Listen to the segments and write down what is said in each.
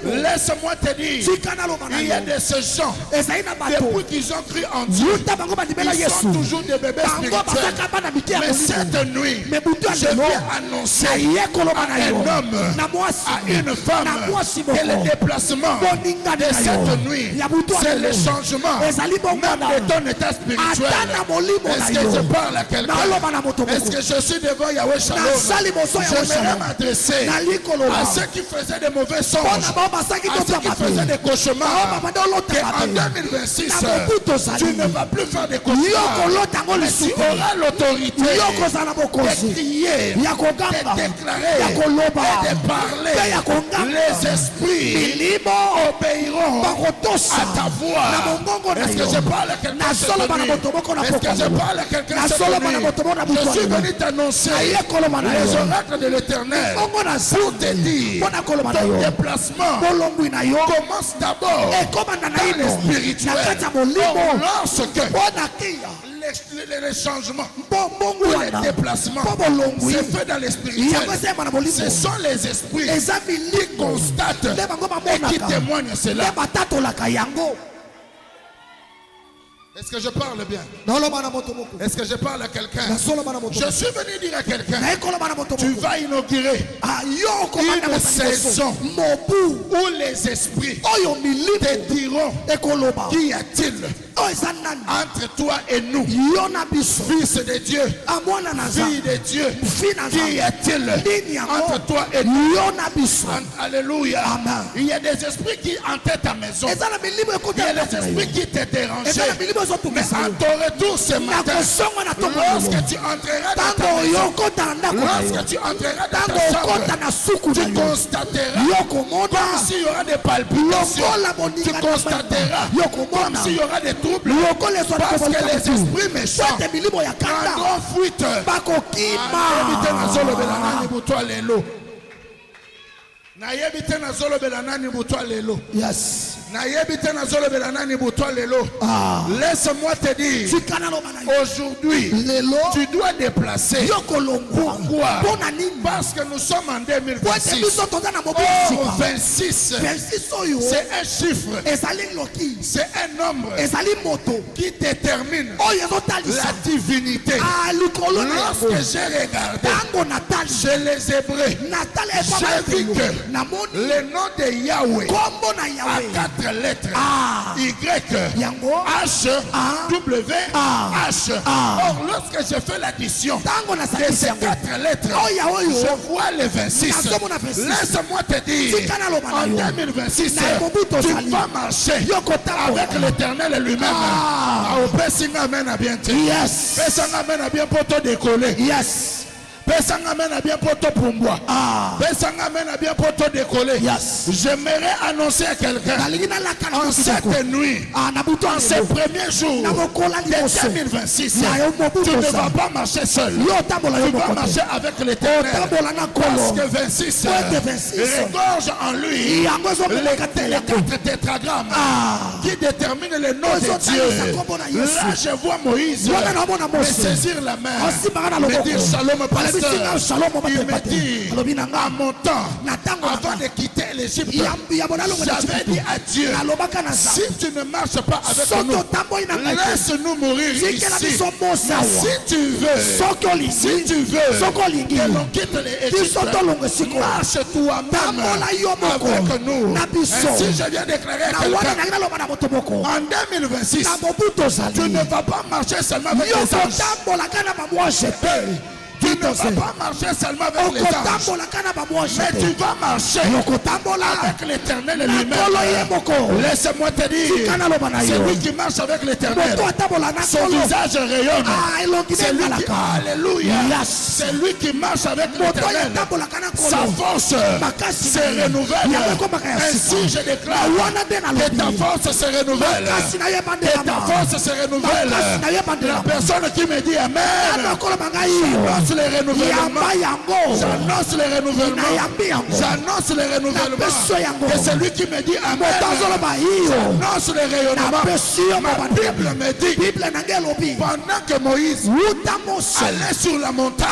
Laisse-moi te dire, il y a de ces gens, depuis qu'ils ont cru en Dieu, ils sont toujours des bébés spirituels. Mais cette nuit, je viens annoncer à un homme, à une femme, que le déplacement de cette nuit, c'est le changement même de ton état spirituel. Est-ce que je parle à quelqu'un? Est-ce que je suis devant Yahweh Shalom? J'aimerais m'adresser à ceux qui faisaient des mauvais songes, à ceux qui faisaient des cauchemars, qu'en 2026, tu ne vas plus faire des cauchemars, mais tu auras l'autorité de crier, de déclarer et de parler. Les esprits obéiront à ta voix. Est-ce que je parle à quelqu'un? Est-ce que je parle à quelqu'un? Je suis venu t'annoncer les oracles de l'Éternel pour te dire ton déplacement commence d'abord dans le spirituel. Lorsque les changements ou les déplacements c'est fait dans le spirituel, ce sont les esprits qui constatent et qui témoignent cela. Est-ce que je parle bien? Est-ce que je parle à quelqu'un? Je suis venu dire à quelqu'un, tu vas inaugurer une saison où les esprits te diront, qu'y a-t-il entre toi et nous, fils de Dieu, fille de Dieu? Qu'y a-t-il entre toi et nous? Alléluia. Il y a des esprits qui hantaient ta maison. Il y a des esprits qui te dérangeaient. Mais à ton retour ce matin, lorsque tu entreras dans ta maison, lorsque tu entreras dans ta chambre, tu constateras comme s'il y aura des palpitations. Tu constateras comme s'il y aura des troubles, parce que les esprits méchants prendront fuite. Yes. Laisse-moi te dire, aujourd'hui, tu dois déplacer. Pourquoi? Parce que nous sommes en 2026. Or, 26, c'est un chiffre, c'est un nombre qui détermine la divinité. Lorsque j'ai regardé chez les Hébreux, j'ai vu que le nom de Yahweh a 4 lettres, Y, H, W, H. Or, lorsque je fais l'addition de ces 4 lettres, je vois les 26. Laisse-moi te dire, en 2026, tu vas marcher avec l'Éternel lui-même. Amen a bien dit. Yes. Amen a bien pour te décoller. Yes. Amen a bien pour te promouvoir. Amen a bien pour te décoller. J'aimerais annoncer à quelqu'un en cette nuit, en ces premiers jours de 2026, tu ne vas pas marcher seul. Tu vas marcher avec l'Éternel. Parce que 26 regorge en lui les 4 tétragrammes qui déterminent le nom de Dieu. Là, je vois Moïse me saisir la main, me dire shalom pasteur. Il me dit, à mon temps, avant de quitter l'Égypte, j'avais dit à Dieu, si tu ne marches pas avec nous, laisse-nous mourir ici. Si tu veux que l'on quitte l'Égypte, marche toi-même avec nous. Ainsi je viens déclarer à quelqu'un, en 2026, tu ne vas pas marcher seulement avec les anges. Tu ne vas pas marcher seulement avec les anges, mais tu vas marcher avec l'Éternel lui-même. Laisse-moi te dire, c'est lui qui marche avec l'Éternel, son visage rayonne. C'est lui qui, alléluia, c'est lui qui marche avec l'Éternel, sa force se renouvelle. Ainsi je déclare que ta force se renouvelle, que ta force se renouvelle. La personne qui me dit Amen, les renouvellements. J'annonce les renouvellements. J'annonce les renouvellements. Et celui qui me dit amen. J'annonce les rayonnements. Ma Bible me dit, pendant que Moïse allait sur la montagne,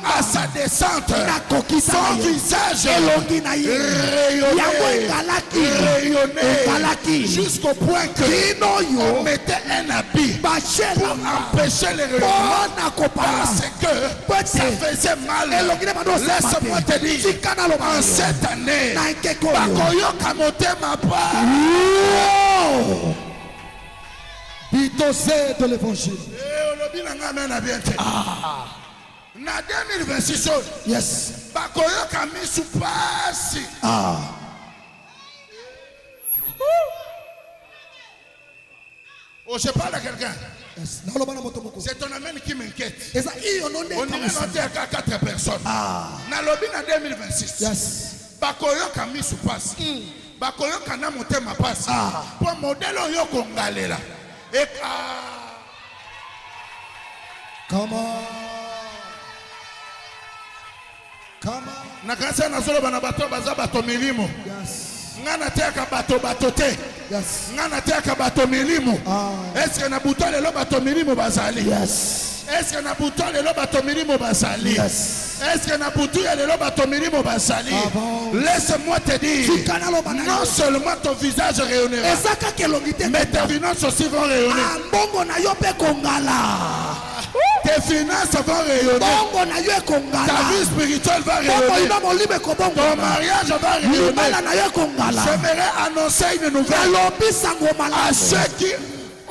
à sa descente, son visage rayonnait jusqu'au point que on mettait un habit pour empêcher les rayonnements, parce que ça faisait mal. Laisse-moi te dire, en cette année, bakoyoka motema pa. Bitose de l'évangile. Na 2026, yes. bakoyoka misu pasi. Oh, je parle à quelqu'un. Yes. C'est ton amen qui m'inquiète. On dirait noter à 4 personnes. Na lobi na 2026. Yes. Bakoyoka misu pasi. Bakoyoka na motema pasi. Pour modèle oyo kongalela. Come on. Come on. Nakasa na solo bana bato baza bato milimo. Yes. Ngana teka bato te. Yes. Ngana teka bato milimo. Est-ce que na buto lelo bato milimo bazali? Yes. Est-ce que na buto lelo bato milimo bazali? Yes. Est-ce que na buto lelo bato milimo bazali? Laisse-moi te dire, non seulement ton visage rayonnera, mais tes finances aussi vont rayonner. Tes finances vont rayonner. Ta vie spirituelle va rayonner. Ton mariage va rayonner. J'aimerais annoncer une nouvelle à ceux qui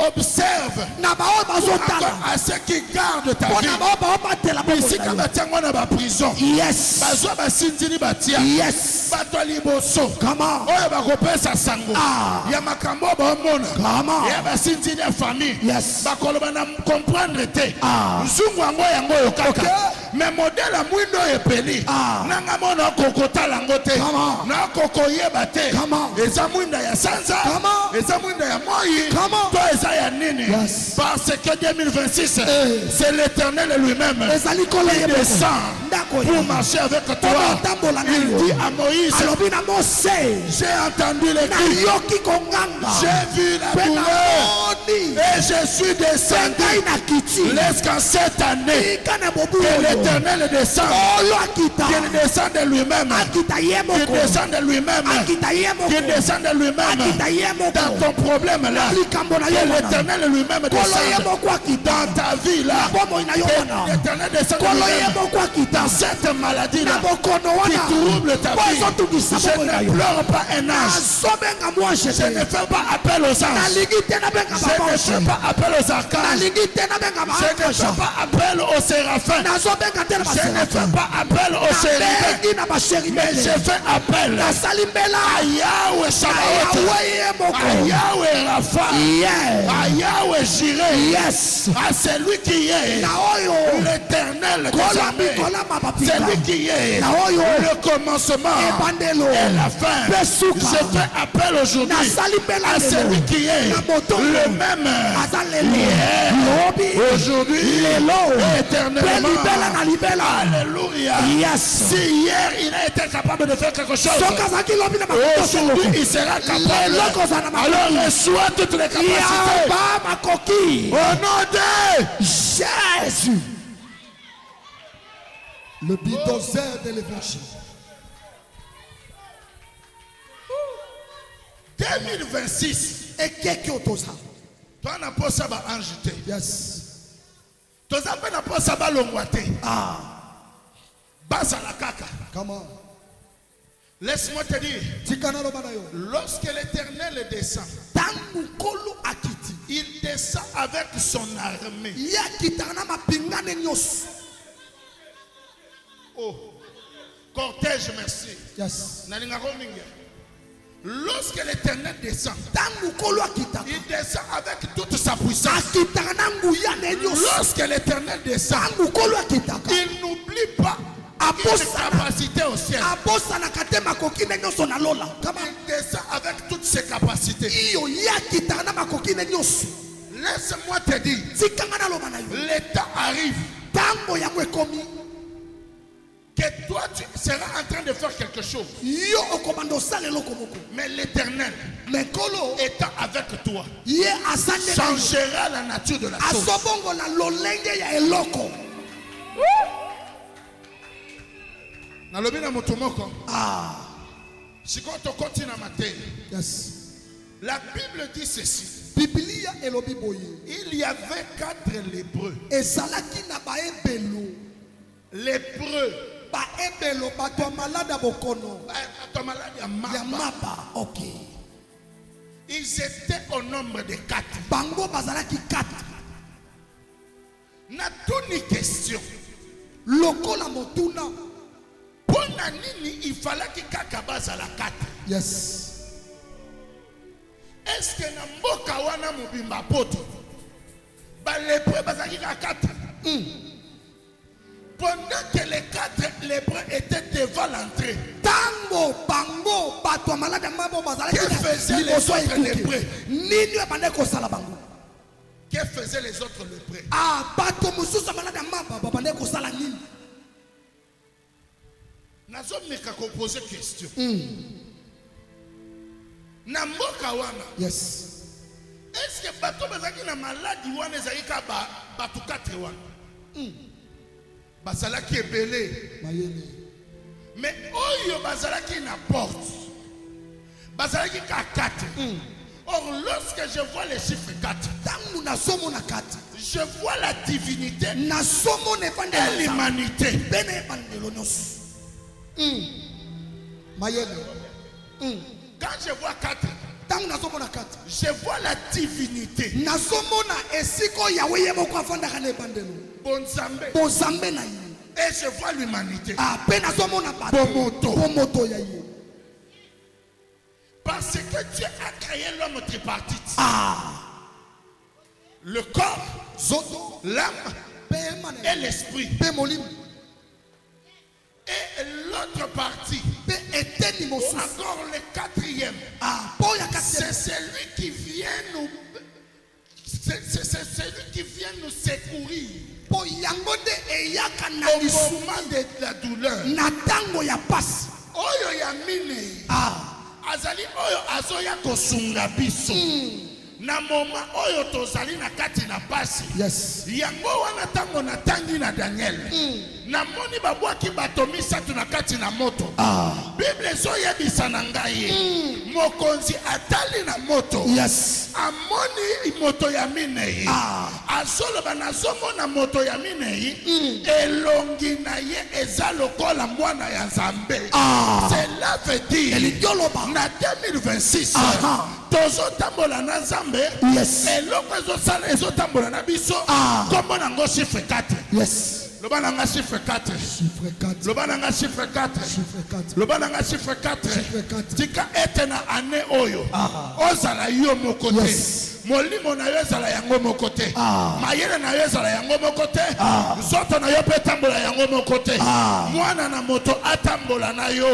observent, à ceux qui gardent ta vie. Ici, quand tu es en prison, yes. Comment? Comprendre mais modèle à mouino et peli. Nanga mona kokota langote. Na kokoye bate. Et ça mouinda ya sansa. Et ça mouinda ya moi. Toi et ça ya nini. Parce que 2026, c'est l'Éternel lui-même qui descend pour marcher avec toi. Il dit à Moïse, j'ai entendu les cris. J'ai vu la douleur. Et je suis descendu. Laisse qu'en cette année, que l'Éternel descend. Qu'il descend de lui-même. Qu'il descend de lui-même. Qu'il descend de lui-même. Dans ton problème là. Que l'Éternel lui-même descend. Dans ta vie là. Que l'Éternel descend de lui-même. Dans cette maladie là. Qui trouble ta vie. Je ne pleure pas un ange. Je ne fais pas appel aux anges. Je ne fais pas appel aux archanges. Je ne fais pas appel aux séraphins. Je ne fais pas appel aux chérubins. Mais je fais appel à Yahweh Sabaoth, à Yahweh Rapha, à Yahweh Jireh, à celui qui est l'Éternel des armées, celui qui est le commencement et la fin. Je fais appel aujourd'hui à celui qui est le même hier, aujourd'hui, éternellement. Alléluia. Si hier il a été capable de faire quelque chose, aujourd'hui il sera capable. Alors reçois toutes les capacités. Au nom de Jésus. Le bidoseur de l'évangile. 2026. Et quelqu'un d'autre. Toi n'a pas ça va enjeter. Yes. Toi n'a pas ça va l'ongouater. Basa la kaka. Comment? Laisse-moi te dire. Lorsque l'Éternel descend, il descend avec son armée. Oh, cortège, merci. Yes. Lorsque l'Éternel descend, il descend avec toute sa puissance. Lorsque l'Éternel descend, il n'oublie pas une capacité au ciel. Il descend avec toutes ses capacités. Laisse-moi te dire, l'État arrive. tango yango ekomi que toi tu seras en train de faire quelque chose. yo okomanda osala eloko moko Mais l'Éternel mais kolo étant avec toi ye asande changera la nature de la chose. asobongola lolenge ya eloko. Nalobi na moto moko. Ah, Siko tokoti na mateyi. yes. La Bible dit ceci. Biblia elobi boye. Il y avait 4 lépreux. Ezalaki na baebelo. Lépreux. Baebelo bato malade bokono. Bato malade ya Ya mapa. OK. Ils étaient au nombre de 4. Bango bazalaki 4. Na tuni question. Lokola motuna. Pona nini il fallait que kaka bazala 4. Yes. Est-ce que na mboka wana mobimba poto ba lépreux bazaki ka 4? Pendant que les 4 lépreux étaient devant l'entrée, Tango bango bato malade mabo bazalaki. Que faisaient les autres lépreux? Nini bande ko sala bango? que faisaient les autres lépreux? Ah, bato mususa malade mabo bande ko sala nini? Nazo meka ko poser question. Na mboka wana. Yes. Est-ce que bato bazaki na maladie wana ezali ka bato 4 wana? Bazalaki ebele. Mayele. Mais oyo bazalaki na porte. Bazalaki ka 4. Or lorsque je vois les chiffres 4, Tangu na somo na 4. je vois la divinité Na somo ne pande et l'humanité. bene pande lonos. Mayele. Quand je vois 4, Tangu na somo na 4. je vois la divinité. Na somo na esiko yawe yemo kwa fanda kane pande lo. Bonzambe. Bozambe na ye. Et je vois l'humanité. Ah, pe na somo na bato. Bomoto. Bomoto ya ye. Parce que Dieu a créé l'homme tripartite. Ah. Le corps, Zoto. l'âme Pe et manele. l'esprit. Pe molim. Et l'autre partie, Pe eteni ou mosusu. encore le 4e, Ah, po ya c'est 4e. celui qui vient nous... C'est celui qui vient nous secourir Po yango de eyaka na au lisu. moment de la douleur. Na tango ya pasi. Oyo ya mine. Ah. Azali oyo azoya kosunga biso. Na moma oyo tozali na kati na pasi. Yes. Yango wana tango na tangi na Daniel. Na moni babwaki bato misatu na kati na moto. Ah. Bible ezoyebisa na ngai. Mokonzi atali na moto. Yes. Amoni moto ya minei. Ah. Azoloba nazomona moto ya minei. Elongi na ye eza lokola mwana ya Nzambe. Ah. Cela veut dire Elidioloba. na 2026 Aha. tozotambola na Nzambe. Yes. Eloko ezotambola na biso. Ah. Kombo nango chiffre 4. Yes. Loba nanga chiffre 4. Chiffre 4. Loba nanga chiffre 4. Chiffre 4. Loba nanga chiffre 4. Chiffre 4. Tika ete na ane oyo. Ah. Ozala yo moko te. Yes. Molimo na yo ezala yango moko te. Ah. Mayele na yo ezala yango moko te. Ah. Nzoto na yo pe tambola yango moko te. Ah. Mwana na moto atambola na yo.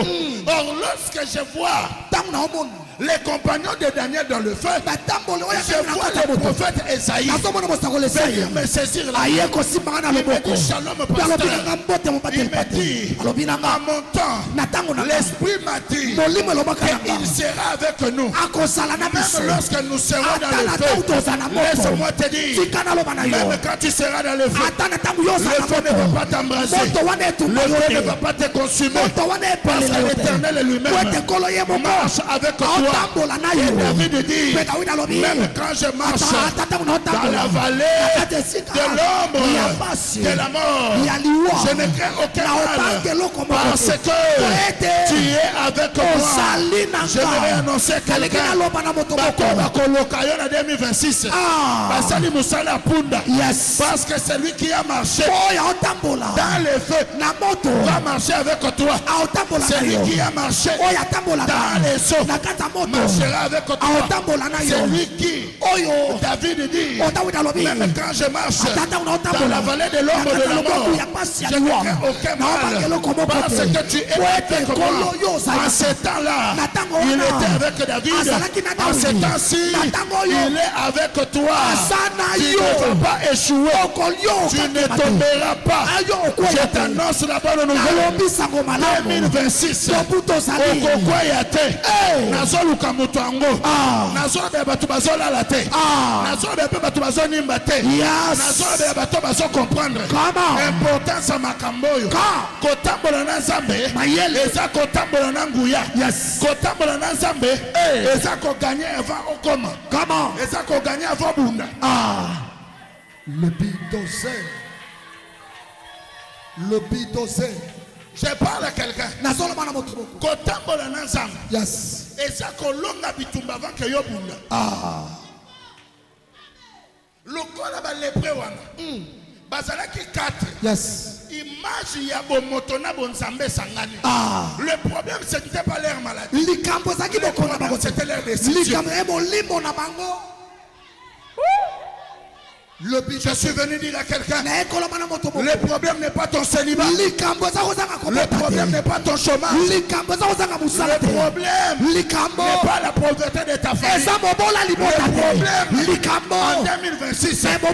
Or lorsque je vois Tangu na omoni. les compagnons de Daniel dans le feu, Batambole oya je vois le prophète Esaïe Nasomona mosakole venir sai. me saisir la Aye ko simanga na Il me loboko. dit shalom Alobi na pasteur. ngambote mo Il patel me patel. dit Alobi na à nga. mon temps Na tango na l'esprit m'a dit molimo lobaka na qu'il nga. sera avec nous. Akosala na biso. Même lorsque nous serons dans Ata le na feu, tango tozana moto. laisse-moi te dire, Tika na loba na yo. même quand tu seras dans le feu, Ata na tango yo le sana feu ne moto. va pas t'embraser. Moto wana Le etumba feu ne yote. va pas te consumer. Moto wana Parce epelela que yote. l'Éternel est lui-même Wete kolo ye moko. marche avec toi. Otambola na Et yo. David dit, Pe David alobi. même quand je marche Ata tango na dans otambola. la vallée Akate sika. de l'ombre Ya basi. de la mort, Ya liwa. je ne crains aucun Na mal otange loko moko. parce que tu es avec moi. Ozali na J'aimerais nga. annoncer Kaleki na quelqu'un. loba na moto Bato moko. bakoloka yo na 2026. Ah. Basali musala punda. Yes. Parce que celui qui a marché Oya otambola. dans les feux Na moto. va marcher avec toi. Otambola na Celui yo. qui a marché Oya tambola dans na. les vaisseau marchera avec toi. C'est lui qui, David dit, même quand je marche dans la vallée de l'ombre de la mort, je n'aurai aucun mal parce que tu es avec moi. En ce temps-là, il était avec David. En ce temps-ci, il est avec toi. Tu ne vas pas échouer. Tu ne tomberas pas. Je t'annonce la bonne nouvelle. 2026. Okokwa yate. Nazoluka mutu ango. Nazoluka batu bazolala te. Nazoluka batu bazonimba te. Nazoluka batu bazo comprendre. Importance ya makambo oyo. Kotambola na Nzambe. Eza kotambola na nguya. Kotambola na Nzambe. Eza ko gagner avant okoma. Eza ko gagner avant bunda. Le bidosé. Le bidosé. Je parle à quelqu'un. Kotambola na Nzambe. Yes. Eza kolonga bitumba avant que yo bunda. Lokola ba lepré wana. Bazalaki 4. Yes. Image ya bomoto na bonzambe sangani. Le problème c'était pas leur maladie. C'était leur décision. Je suis venu dire à quelqu'un, le problème n'est pas ton célibat. Le problème n'est pas ton chômage. Le problème n'est pas la pauvreté de ta famille. Le problème en 2026 n'est pas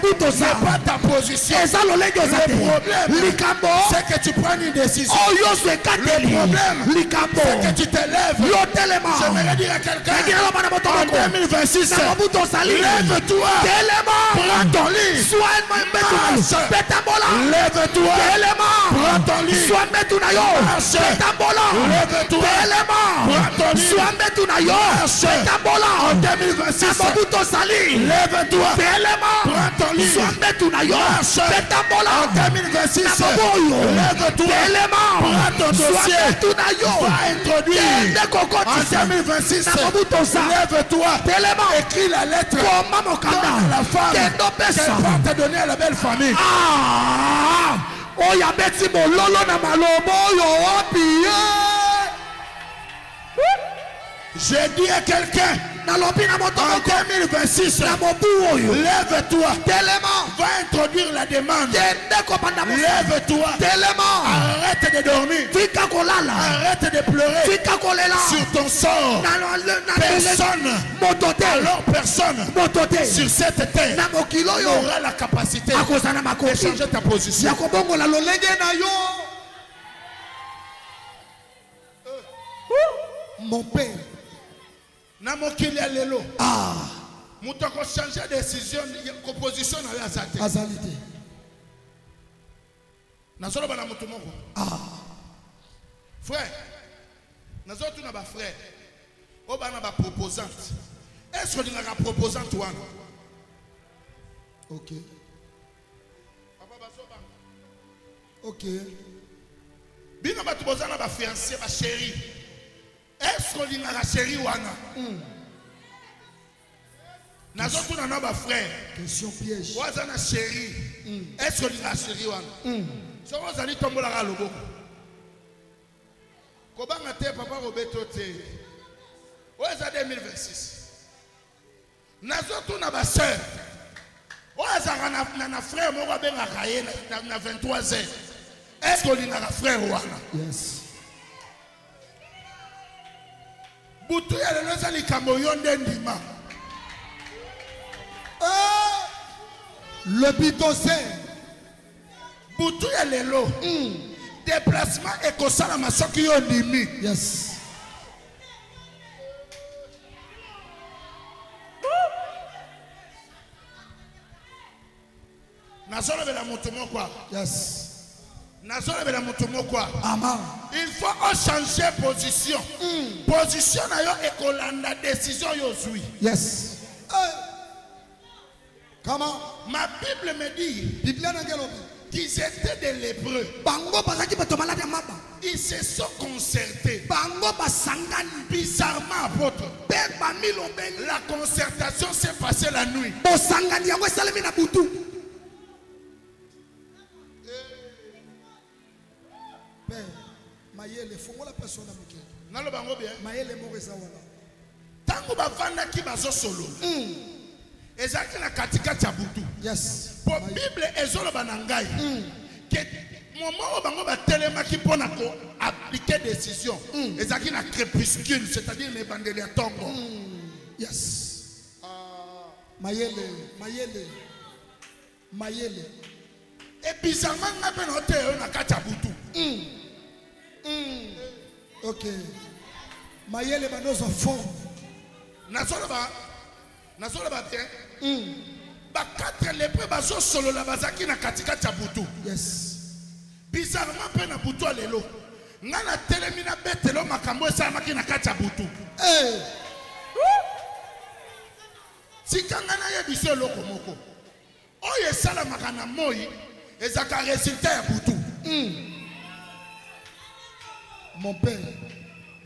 ta position. Le problème c'est que tu prends une décision. Le problème c'est que tu te lèves. J'aimerais dire à quelqu'un, en 2026, lève-toi, prends ton lit. Lève-toi. Prends ton lit. Lève-toi. Prends ton lit. En 2026. Lève-toi. Prends ton lit. En 2026. Lève-toi. Prends ton dossier. Va introduire. En 2026. Lève-toi. Écris la lettre. La femme. Va te donner à la belle famille. J'ai dit à quelqu'un, en 2026, lève-toi, va introduire la demande. Lève-toi, arrête de dormir, arrête de pleurer sur ton sort. Personne sur cette terre aura la capacité de changer ta position. Mon père. Namokili alelo. Muto ko changer décision composition na azate. Azalité. Nazolo bana mutu moko. Frère. Nazolo tu na ba frère. O bana ba proposante. Est-ce que tu as une proposante wana? OK. Papa basoba. OK. Bino ba tubozana ba fiancé ba chéri. Est-ce que tu as une chéri wana? Nazotu na ba frère. Question piège. Wazana chéri. Est-ce que tu as une chéri wana? So wazani tombola ka loboko. Kobanga te papa Roberto te. Oza 2026. Nazotu na ba sœur. Oza na frère moko benga kaye na 23 ans. Est-ce que tu as un frère wana? Yes. Butu ya lelo za likambo yonde ndima. Le bidosé. Butu ya lelo. Déplacement ekosala masoki yo ndimi. Yes. Nazolo bela mutu moko. Yes. Amen. Il faut changer position. Position na yo ekolanda décision yo zui. Yes. Comment? Ma Bible me dit qu'ils étaient des lépreux. Ils se sont concertés. Bizarrement, apôtre. La concertation s'est passée la nuit. Mayele fongola personne amuke. Nalo bango bien. Mayele moreza wala. Tango bavanda ki bazo solo. Ezaki na katika cha butu. Yes. Pour Bible ezolo banangai. Que moment où bango ba telema ki pona ko appliquer décision. Ezaki na crépuscule, c'est-à-dire les bandeli ya tongo. Yes. Mayele. Et bizarrement nga pe na te na kacha butu. Ok. Mayele banozo fond. Nazola ba bien. Ba quatre lépreux bazo solo la bazaki na katika cha butu. Yes. Bizarrement pe na butu alelo. Nga na telemi na betelo makambo esalamaki na kacha butu. Hey. Tikanga na ye biso eloko moko. Oyo esalamaka na moi ezaka résultat ya butu. Mon père.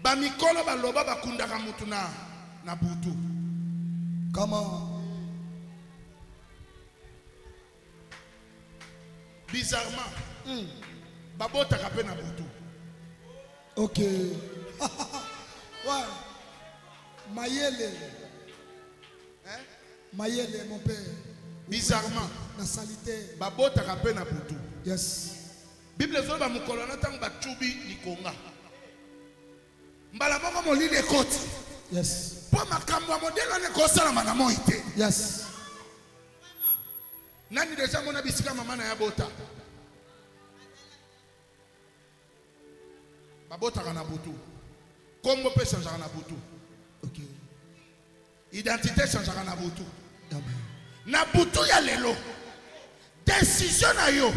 Ba mikolo baloba bakundaka mutu na butu. Comment? Bizarrement. Babotaka pe na butu. Ok. Ouais. Mayele. Hein? Mayele, mon père. Bizarrement. La salité. Babotaka pe na butu. Yes. Bible zo ba mukolo na tango bachubi likonga. Mbala moko molili ekoti. Yes. Po makambo ya modelo ne kosala mana moite. Yes. Nani deja mona bisika mama na ya bota. Babotaka na butu. Kombo pe changeaka na butu. Ok. Identité changeaka na butu. Amen. Na butu ya lelo. Décision na yo.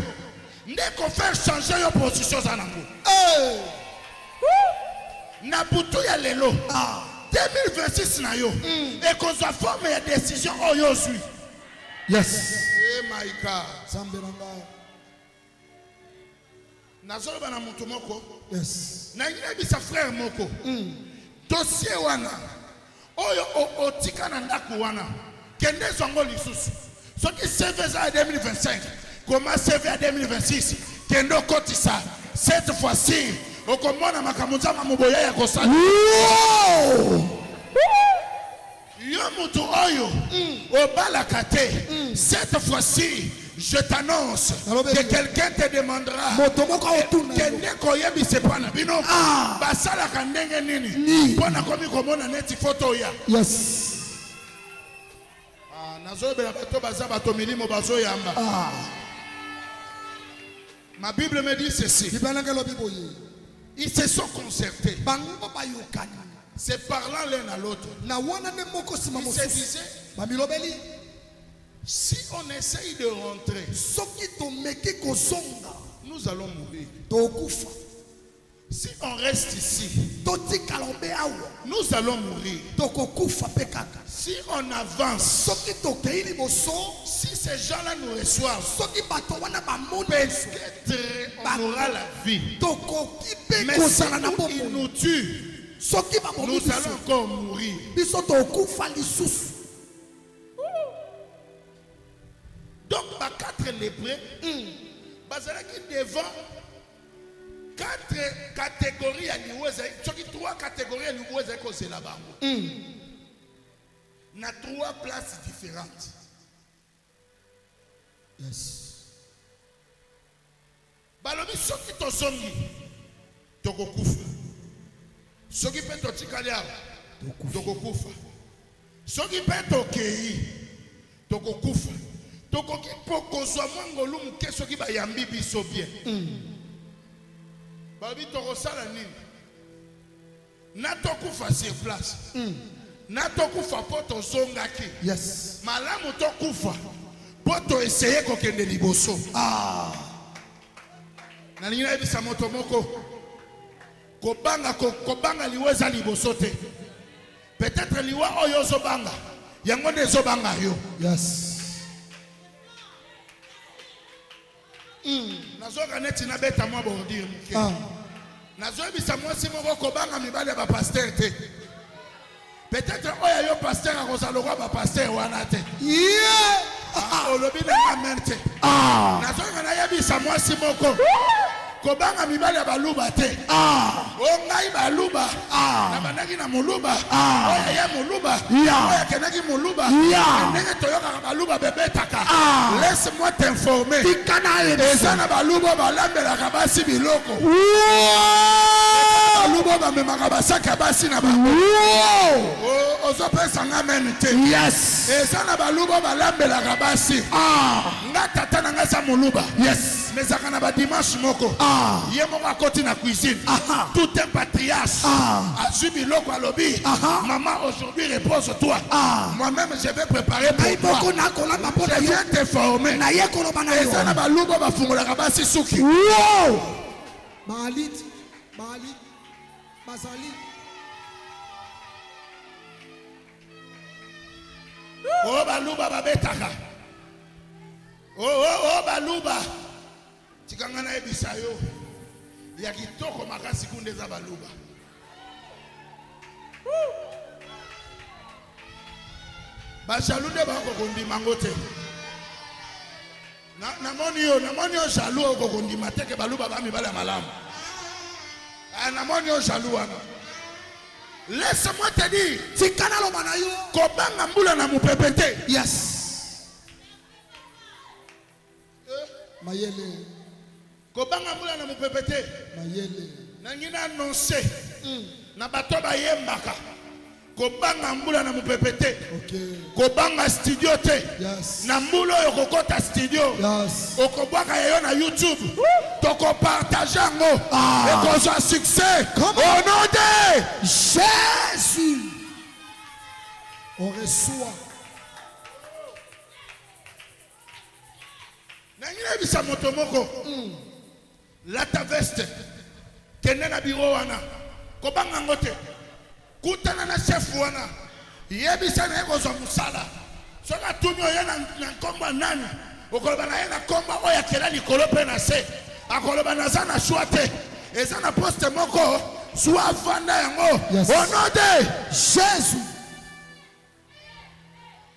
Ndeko faire changer yo position za nango. Hey! Na butu ya lelo. 2026 na yo. Et qu'on soit forme ya décision oyo zui. Yes. Eh my God. Samberanga. Nazoloba na mutu moko. Yes. Na ngina bisa frère moko. Dossier wana. Oyo otika na ndaku wana. Kende zongo lisusu. Soki CV za 2025. Comment CV à 2026? Kendo kotisa. Cette fois-ci, okomona makamuza mamuboya ya kosala. Yo mutu oyo obala kate. Cette fois-ci, je t'annonce que quelqu'un te demandera kende koyebi sepana bino basala kandenge nini pona komi komona neti photo ya. Yes. Nazobela bato baza bato milimo bazo yamba. Ma Bible me dit ceci. Ils se sont concertés. Se parlant l'un à l'autre. Ils se disaient, si on essaye de rentrer, nous allons mourir. Si on reste ici, nous allons mourir. Si on avance, si ces gens-là nous reçoivent, peut-être on aura la vie. Mais si ils nous tuent, nous allons encore mourir. Donc, par quatre lépreux, qui devant quatre catégories à niveau, trois catégories à niveau, c'est là-bas. Il y a trois places différentes. Yes. Balobi soki to songi toko kufa. Soki pe to tikali awa toko kufa. Soki pe to kei toko kufa. Toko ki poko zwa mwangolu muke soki ba yambi biso bien. Balobi toko sala nini? Na to kufa sur place. Na to kufa po to zongaki. Yes. Malamu to kufa po to essayer kokende liboso. Na nina ebisa moto moko kobanga liweza liboso te. Peut-être liwa oyo zobanga yango nde zobanga yo. Yes. Nazoka neti na beta mwa bordir muke. Nazo ebisa mwasi moko kobanga mibale ba pasteur te. Peut-être oya yo pasteur akozaloka ba pasteur wana te. Olobi na amen te. Nazoka na yebisa mwasi moko Kobanga mibale baluba te. Ongai baluba. Na banaki na muluba. Oya ya muluba. Oya kenaki muluba. Ndenge toyoka baluba bebetaka. Laisse-moi t'informer. Ezana baluba balambela basi biloko. Baluba bamemaka basaka basi na bango. Ozopesa ngamen te. Yes. Ezana baluba balambela basi. Nga tata na nga sa muluba. Yes. Mais ça na ba dimanche moko. Yemo ka koti na cuisine. Tout un patriarche. Azubi loko alobi. Maman aujourd'hui repose-toi. Moi-même je vais préparer pour toi. Je viens te former. Et ça na ba lubo ba fungola ka basi suki. Wow. Balit. Bazali. Oh baluba ba betaka. Oh baluba. Tikangana ebisayo ya kitoko makasi kunde za baluba. Bashalunde bako kundi mangote. Na moni yo shalu oko kundi mateke baluba ba mibala malamu. Na moni yo shalu wana. Laisse-moi te dire. Tikana lo banayo. Kobanga mbula na mupepete. Yes. Mayele. Kobanga mbula na mupepete. Mayele. Na ngina annoncer. Na bato ba yembaka. Kobanga mbula na mupepete. Okay. Kobanga studio te. Yes. Na mbulo yo kokota studio. Yes. Okobwaka yo na YouTube. Toko partager ngo. Et qu'on soit succès. Au nom de Jésus. On reçoit. Na ngina bisa motomoko. Lata veste. Kende na biro wana. Kobanga ngote. Kutana na chef wana. Yebisa na eko zo musala. Soka tumi oya na komba nani. Okoloba na ye na komba oya kela likolo pe na se. Akoloba na za na shuate. Eza na poste moko. Soit vanda yango. Yes. Au nom de Jésus.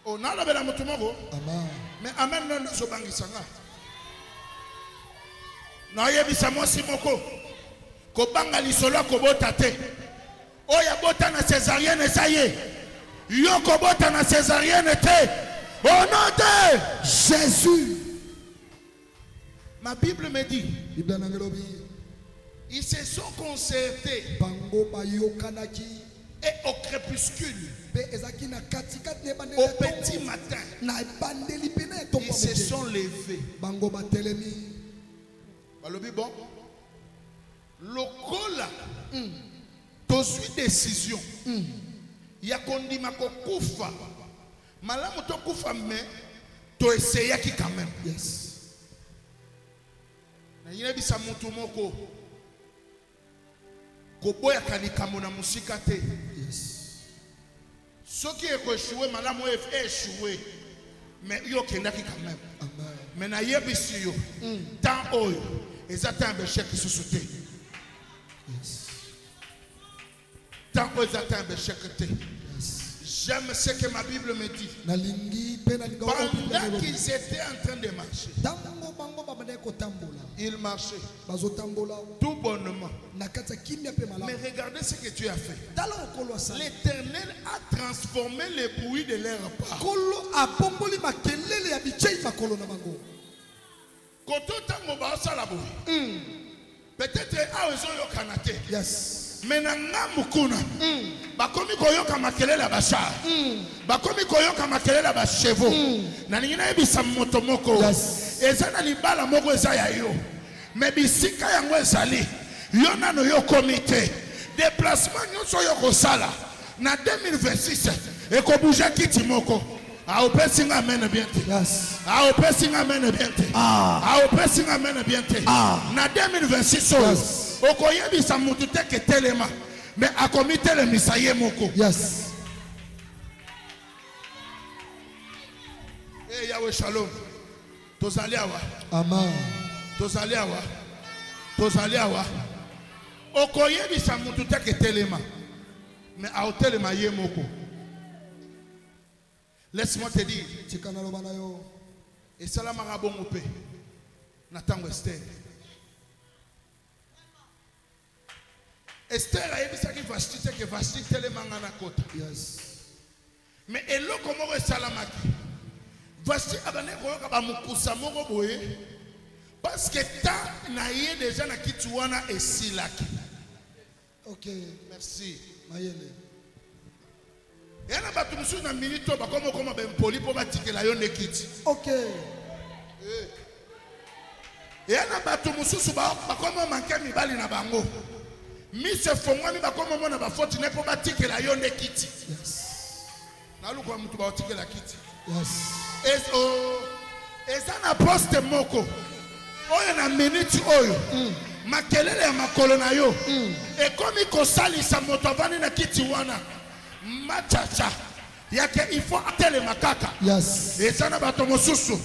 On a la mutu moko. Amen. Mais amen non so bangisanga. Na yebisa mosi moko. Kobanga lisolo kobota te. Oya bota na césarienne saye. Yo kobota na césarienne te. Au nom de Jésus. Ma Bible me dit, Bible nangelobi. ils se sont concertés Bango bayokanaki. et au crépuscule, Pe ezaki na katikati ne au petit matin, na bandeli pene to ils se sont levés. bango batelemi. Balobi bon. Lokola. Tozui décision. Ya kondima ko kufa. Malamu to kufa mais to essayer ki quand même. Yes. Na yine bisa mutu moko. Koboya kalikamo na musika te. Yes. Soki eko échoué malamu échoué. Mais yo kendaki quand même. Amen. Mais na yebisi yo. Tant oyo. Ezata mbéché ki susute. Yes. Tant oyo ezata mbéché te. Yes. J'aime ce que ma Bible me dit. Nalingi pe na linga Pendant qu'ils étaient en train de marcher, tango bango babane ko tambola. ils marchaient Bazo tambola. tout bonnement. Na kata kimya pe Mais malamu. regardez ce que tu as fait. Tala okolo sa. L'Éternel a transformé les bruits de leur pas. Kolo abomboli makelele ya bichei makolo na bango. Koto tango ba sala boy. Peut-être a raison yo kanate. Yes. Mais na ngamu kuna. Bakomi koyoka makelele basha. Bakomi koyoka makelele ba chevaux. Na ningina ebisa moto moko. Yes. Eza na libala moko eza ya yo. Mais bisika yango ezali. Yo nano yo komite. Déplacement nyonso yo kosala. Na 2026 ekobouger kiti moko. A opesinga amen bien te. Yes. A opesinga amen bien te. A opesinga amen bien te. Na 2026 oyo. Okoyebisa mutu te ke telema. Mais akomi telemisa ye moko. Yes. Eh Yahweh shalom. Tozali awa. Amen. Tozali awa. Tozali awa. Okoyebisa mutu te ke telema. Mais a telema ye moko. Laisse-moi te dire. Tikana lo banayo. Et salamaka bongo pe. Natango Esther. Esther a dit que Vashti telemanga na kota. Yes. Mais eloko moko esalamaki. Vashti abane koyoka ba mukusa moko boye parce que ta na ye déjà na kitu wana esilaki. Ok. Merci. Mayele. Yana batu mususu na minute ba koma bempoli po batikela yo nekiti. Ok. Yana batu mususu ba koma manke mibali na bango. Mise fongwami ba koma mona ba foti ne po batikela yo nekiti. Yes. Na luko mutu ba otikela kiti. Yes. Eza na poste moko. Oyo na minute oyo. Makelele ya makolo na yo. Ekomi kosalisa moto avani na kiti wana. Machacha. Yake il faut atteler makaka. Yes. Eza na bato mosusu.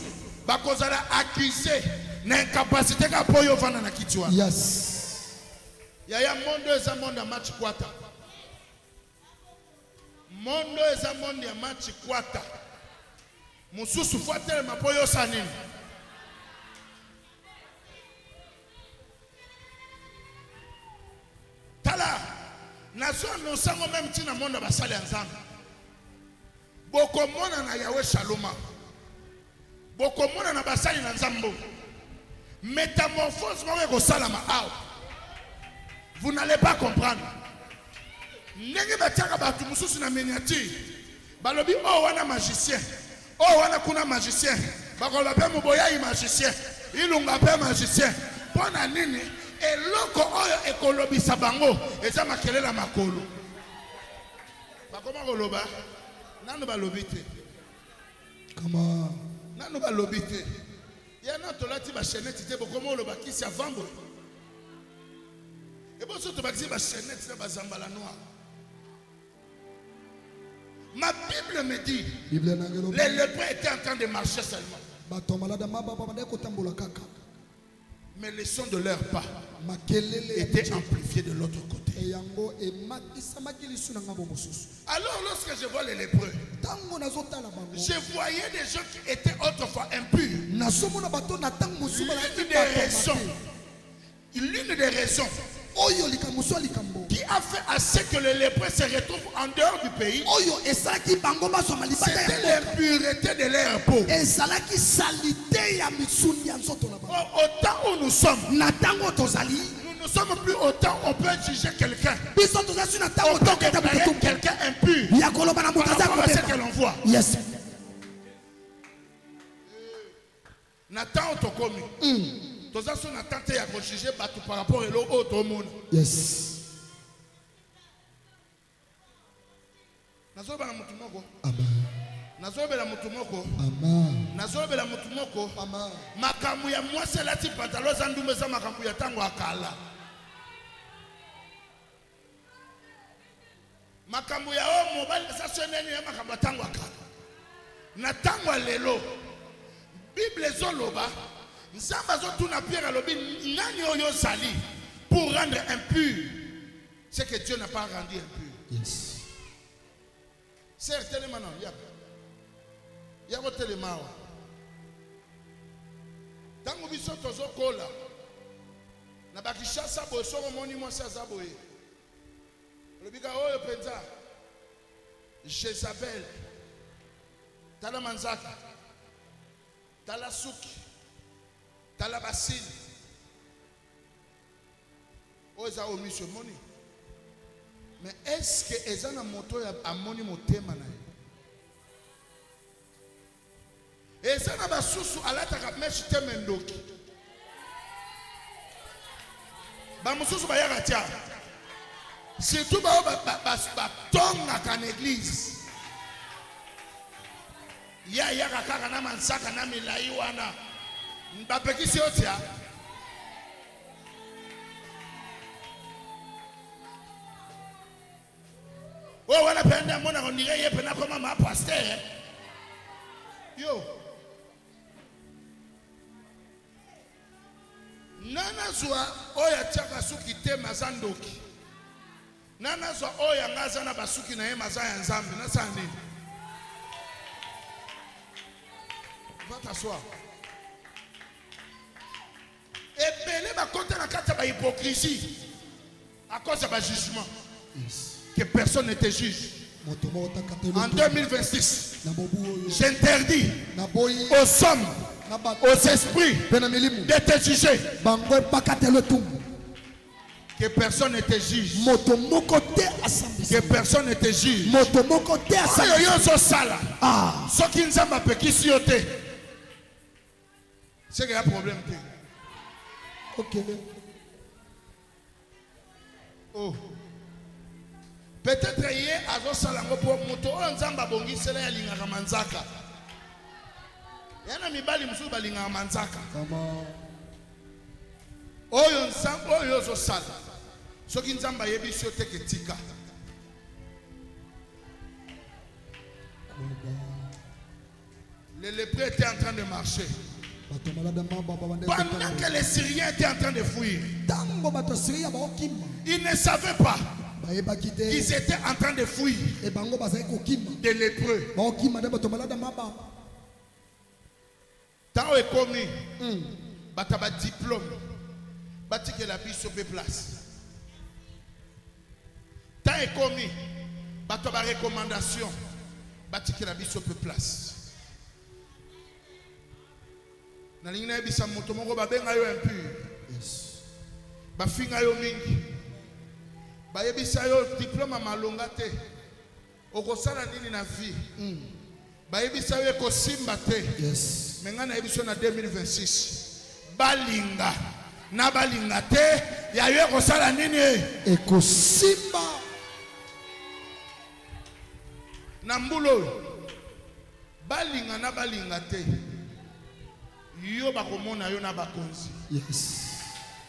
Bakozala accusé na incapacité ka po yo vana na kiti wana. Yes. Yaya mondo eza mondo ya match kwata. Mondo eza mondo ya match kwata. Mususu fuatele mapoyo sanini. Tala, nazo annonçango même tina mondo basali ensemble. Boko mona na Yahweh Shaloma. Boko mona na basali na nzambo. Métamorphose moko ko salama aw. Vous n'allez pas comprendre. Nenge batiaka batu mususu na miniature. Balobi oh wana magicien. Oh wana kuna magicien. Bakola pe muboya magicien. Ilunga pe magicien. Pona nini? Eloko oyo ekolobisa bango eza makelela makolo. Bakoma koloba nanu balobi te. Come on. Nanu balobi te. Yana tolati ba chenette te bokoma oloba kisi avambo. Et bon surtout bakisi ba chenette na bazambala noir. Ma Bible me dit les lépreux étaient en train de marcher seulement. Mais le son de leurs pas était amplifié de l'autre côté. Alors lorsque je vois les lépreux, je voyais des gens qui étaient autrefois impurs. L'une des raisons qui a fait à ce que les lépreux se retrouvent en dehors du pays, c'était l'impureté de leur peau. Au temps où nous sommes, nous ne sommes plus autant on peut juger quelqu'un. On peut déclarer quelqu'un impur par rapport à ce que l'on voit. Yes. Nathan Otokomi. Tozaso na tante ya ko juger batu par rapport à l'autre monde. Yes. Nazoba na mutu moko. Amen. Nazoba na mutu moko. Amen. Nazoba na mutu moko. Amen. Makamu ya mwase lati pantalon za ndumbe za makamu ya tango akala. Makamu ya o mobile sa soneni ya makamu tango akala. Na tango lelo. Bible zoloba Nzamba zotuna Pierre alobi nani oyo sali pour rendre impur ce que Dieu n'a pas rendu impur. Yes. Certainement non, yako telemawa. Tango biso tozo kola na bakishasa boso moni mwasa zaboye. Lobika oyo penza Jezabel tala manzaka tala suki tala basili oza o mission moni. Mais est-ce que ezana moto ya amoni motema na ye ezana basusu alataka meshi temendoki ba mususu bayaka tia surtout ba tongaka na église ya yaka kaka na mansaka na milai wana bapekisi yo tia oh wana penda mona ondire ye pena koma ma pasteur yo nana zwa oya tiaka suki te mazandoki nana zwa oya ngaza na basuki na ye mazaya nzambe na sani va t'asseoir. Ebele ba konta na kata ba hypocrisie. À cause de jugement. Que personne ne te juge. En 2026, j'interdis aux hommes, aux esprits de te juger. Que personne ne te juge. Que personne ne te juge. C'est qu'il y a un problème. Ok. Oh. Peut-être hier, à Zosalango pour moto, on zamba bongi sela ya linga manzaka. Yana mibali msu balinga manzaka. Oyo nsambo oyo Zosala. Soki nzamba yebi sote ketika. Les lépreux étaient en train de marcher. Pendant que les Syriens étaient en train de fuir, ils ne savaient pas qu'ils étaient en train de fuir des lépreux. Tant est commis, bataba diplôme, bati que la vie se place. Tant est commis, bataba recommandation, bati que la vie se place. Na lingina bisa moto moko babenga yo impur. Bafinga yo mingi. Bayebisa yo diplôme malonga te. Okosala nini na vie? Bayebisa yo kosimba te. Yes. Menga na ebiso na 2026. Balinga na balinga te ya yo kosala nini? Ekosimba. Na mbulo. Balinga na balinga te. Yo bakomona yo na bakonzi. Yes.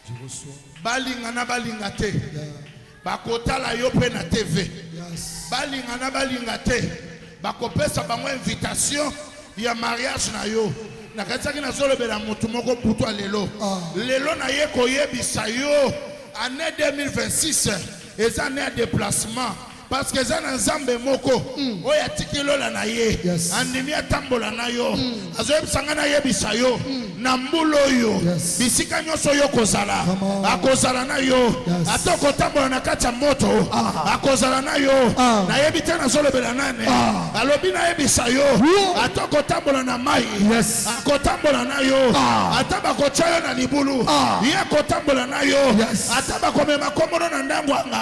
Je reçois. Balinga na balinga te. Bakotala yo pe na TV. Yes. Balinga na balinga te. Bakopesa bango invitation ya mariage na yo. Na katsaki na solo bela mutu moko putu lelo. Lelo na ye koyebisa yo année 2026 eza année de déplacement. Parce que ça n'ensemble moko oya tikilola na ye andimi atambola na yo azoyeb sangana ye bisayo na mbulo yo bisika nyoso yo kozala akozala na yo atoko tambola na kati ya moto akozala na yo na yebi te na zolobela nane alobi na ye bisayo atoko tambola na mai akotambola na yo ataba kochayo na libulu ye akotambola na yo ataba komema komono na ndangwanga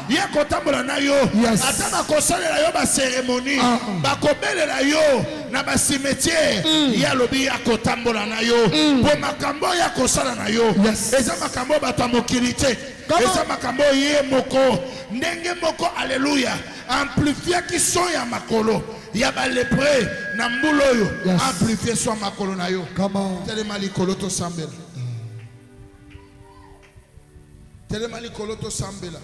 ye akotambola na yo. Ataba kosalela yo ba cérémonie bakobelela yo na ba cimetière ya lobi ya kotambola na yo po makambo ya kosala na yo eza makambo batamokilité eza makambo ye moko ndenge moko alléluia amplifier qui sont ya makolo ya ba lépreux na mbulo yo amplifier so makolo na yo telema likolo to sambela telema likolo to sambela